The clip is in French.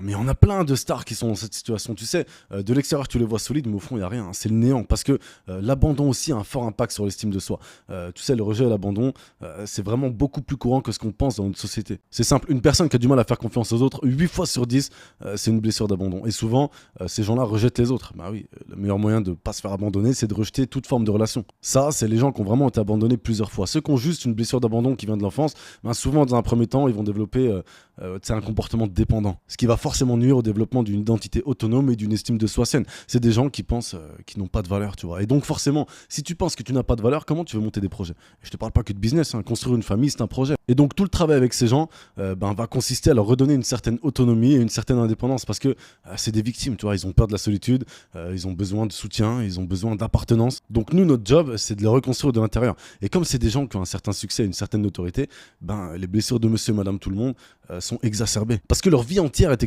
Mais on a plein de stars qui sont dans cette situation, tu sais, de l'extérieur tu les vois solides, mais au fond il n'y a rien, hein, c'est le néant, parce que l'abandon aussi a un fort impact sur l'estime de soi. Tu sais, le rejet et l'abandon, c'est vraiment beaucoup plus courant que ce qu'on pense dans notre société. C'est simple, une personne qui a du mal à faire confiance aux autres, 8 fois sur 10, c'est une blessure d'abandon. Et souvent, ces gens-là rejettent les autres. Bah oui, le meilleur moyen de ne pas se faire abandonner, c'est de rejeter toute forme de relation. Ça, c'est les gens qui ont vraiment été abandonnés plusieurs fois. Ceux qui ont juste une blessure d'abandon qui vient de l'enfance, ben souvent dans un premier temps, ils vont développer un comportement dépendant, ce qui va forcément nuire au développement d'une identité autonome et d'une estime de soi saine. C'est des gens qui pensent qu'ils n'ont pas de valeur, tu vois. Et donc forcément, si tu penses que tu n'as pas de valeur, comment tu veux monter des projets? Et je te parle pas que de business, hein. Construire une famille, c'est un projet. Et donc tout le travail avec ces gens va consister à leur redonner une certaine autonomie et une certaine indépendance, parce que c'est des victimes, tu vois. Ils ont peur de la solitude, ils ont besoin de soutien, ils ont besoin d'appartenance. Donc nous, notre job, c'est de les reconstruire de l'intérieur. Et comme c'est des gens qui ont un certain succès, une certaine notoriété, les blessures de monsieur et madame tout le monde sont exacerbées. Parce que leur vie entière est exacerbée